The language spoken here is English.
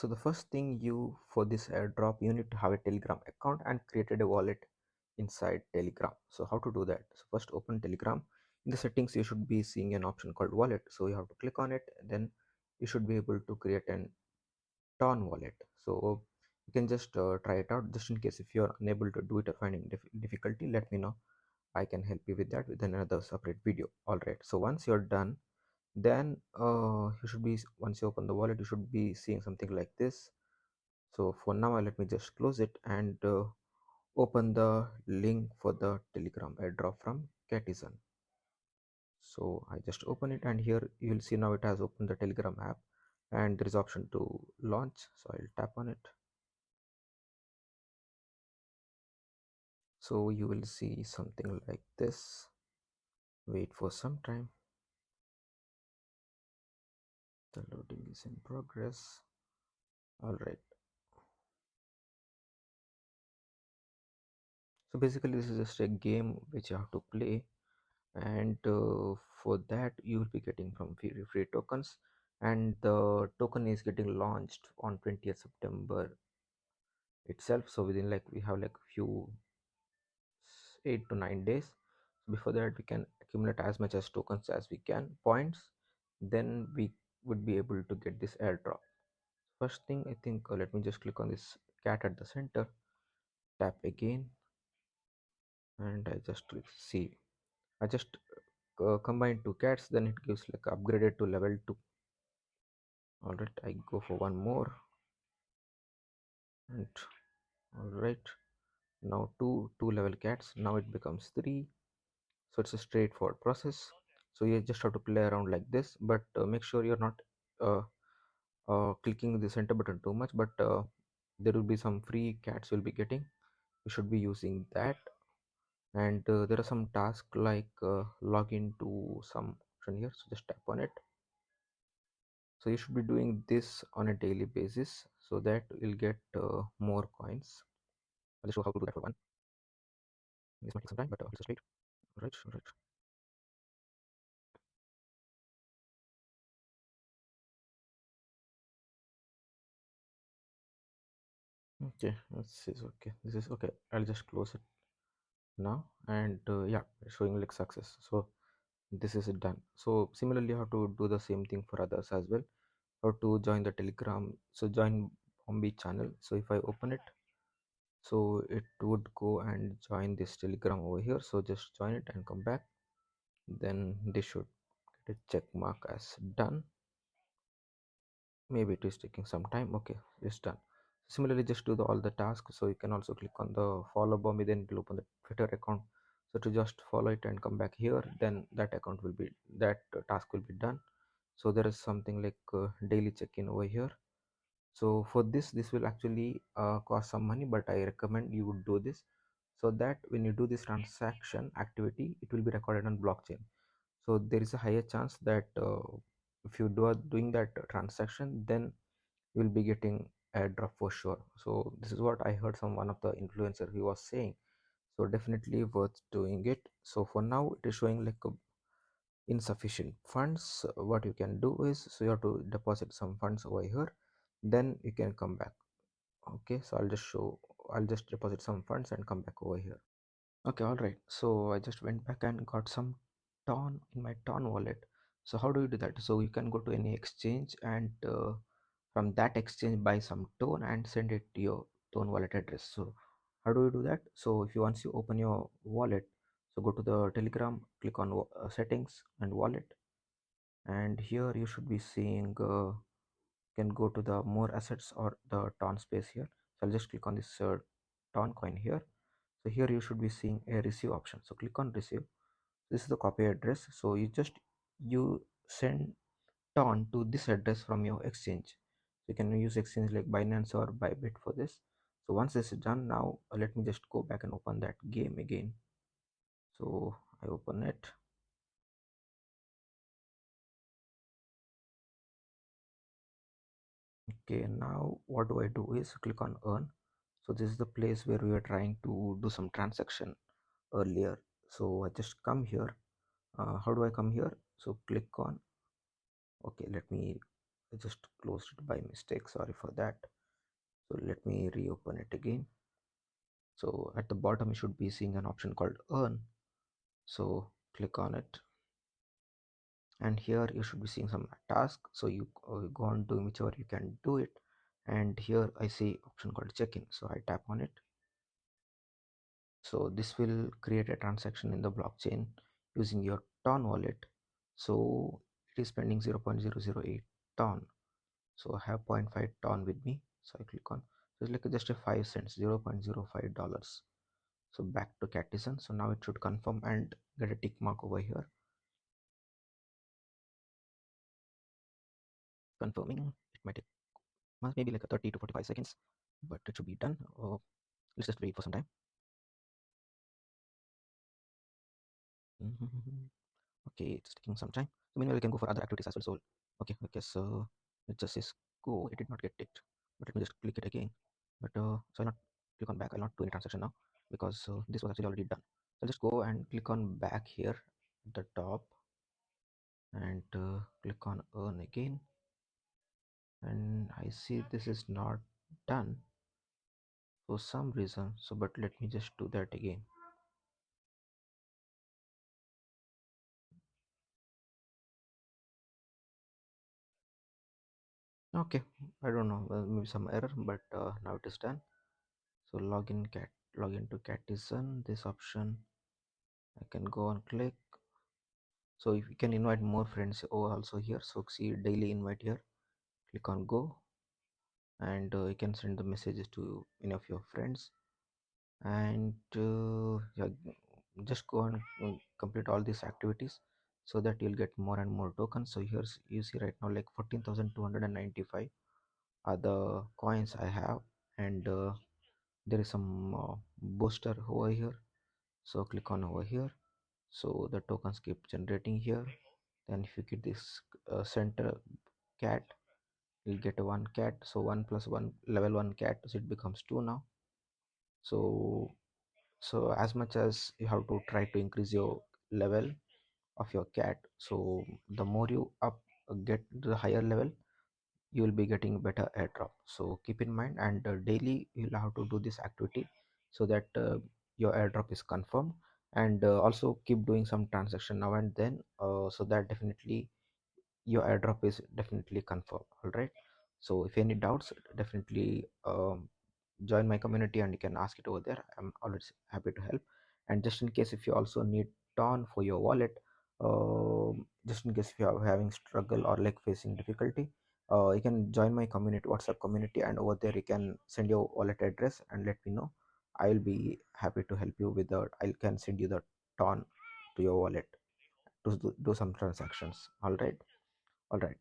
So the first thing you for this airdrop, you need to have a Telegram account and created a wallet inside Telegram. So how to do that? So first open Telegram. In the settings you should be seeing an option called wallet, so you have to click on it. Then you should be able to create an Ton wallet. So you can just try it out. Just in case if you are unable to do it or finding difficulty, let me know. I can help you with that with another separate video. All right, so once you're done, then you should be, once you open the wallet, you should be seeing something like this. So for now, let me just close it and open the link for the Telegram airdrop from CATIZEN. So I just open it, and here you will see now it has opened the Telegram app, and there is option to launch. So I'll tap on it. So you will see something like this. Wait for some time. The loading is in progress. All right. So basically this is just a game which you have to play, and for that you will be getting from free tokens, and the token is getting launched on 20th September itself. So within like we have like few 8 to 9 days. Before that we can accumulate as much as tokens as we can, points, then we would be able to get this airdrop. First thing I think, let me just click on this cat at the center, tap again, and I just click see. I just combine two cats, then it gives like upgraded to level 2. All right, I go for one more, and all right, now two level cats, now it becomes 3. So it's a straightforward process. So you just have to play around like this, but make sure you're not uh, clicking the center button too much, but there will be some free cats you'll be getting. You should be using that. And there are some tasks like log into some option here, so just tap on it. So you should be doing this on a daily basis so that you'll get more coins. I'll just show how to do that for one. This might take some time, but let's just wait. All right, all right. Okay, let's see. Okay, this is okay. I'll just close it now, and yeah, it's showing like success. So this is done. So similarly, you have to do the same thing for others as well. How to join the Telegram? So join Bombi channel. So if I open it, so it would go and join this Telegram over here. So just join it and come back. Then they should get a check mark as done. Maybe it is taking some time. Okay, it's done. Similarly, just do all the tasks. So you can also click on the follow Bombi, then it will open the Twitter account. So to just follow it and come back here, then that account will be, that task will be done. So there is something like daily check-in over here. So for this will actually cost some money, but I recommend you would do this, so that when you do this transaction activity, it will be recorded on blockchain. So there is a higher chance that if you do doing that transaction, then you will be getting airdrop for sure. So this is what I heard from one of the influencer, he was saying. So definitely worth doing it. So for now it is showing like insufficient funds. What you can do is, so you have to deposit some funds over here, then you can come back. Okay, so I'll just deposit some funds and come back over here. Okay, all right, so I just went back and got some ton in my ton wallet. So how do you do that? So you can go to any exchange, and from that exchange buy some tone and send it to your tone wallet address. So how do you do that? So if you, once you open your wallet, so go to the Telegram, click on settings and wallet, and here you should be seeing can go to the more assets or the ton space here. So I'll just click on this ton coin here. So here you should be seeing a receive option, so click on receive. This is the copy address, so you send ton to this address from your exchange. So you can use exchange like Binance or Bybit for this. So once this is done, now let me just go back and open that game again. So I open it. Okay, now what do I do is click on earn. So this is the place where we are trying to do some transaction earlier. So I just come here. How do I come here? So click on, okay, let me I just closed it by mistake, sorry for that. So let me reopen it again. So at the bottom you should be seeing an option called earn. So click on it, and here you should be seeing some task. So you go on doing whichever you can do it, and here I see option called check-in, so I tap on it. So this will create a transaction in the blockchain using your ton wallet. So it is spending 0.008 ton, so I have zero point 0.5 ton with me. So I click on, so it's like just a 5 cents, $0.05. So back to CATIZEN. So now it should confirm and get a tick mark over here confirming. It might take maybe like a 30 to 45 seconds, but it should be done. Let's just wait for some time. Okay, it's taking some time. So meanwhile, we can go for other activities as well. So okay, so it just says go. It did not get ticked, but let me just click it again. But so I'll not click on back. I'll not do any transaction now because this was actually already done. So I'll just go and click on back here at the top, and click on earn again. And I see this is not done for some reason. So but let me just do that again. Okay, I don't know, maybe some error, but now it is done. So log into CATIZEN. This option I can go and click. So if you can invite more friends also here. So see daily invite here. Click on go, and you can send the messages to any of your friends. And yeah, just go and complete all these activities so that you'll get more and more tokens. So here's you see right now like 14,295 are the coins I have, and there is some booster over here. So click on over here. So the tokens keep generating here. Then if you get this center cat, you'll get a one cat. So 1 plus 1 level 1 cat, so it becomes 2 now. So as much as you have to try to increase your level of your cat, so the more you up get the higher level, you will be getting better airdrop. So keep in mind, and daily you'll have to do this activity so that your airdrop is confirmed. And also keep doing some transaction now and then, so that definitely your airdrop is definitely confirmed. All right, so if any doubts, definitely join my community and you can ask it over there. I'm always happy to help. And just in case if you also need ton for your wallet, just in case if you are having struggle or like facing difficulty, you can join my community, WhatsApp community, and over there you can send your wallet address and let me know. I will be happy to help you with the, I can send you the ton to your wallet to do some transactions. All right, all right.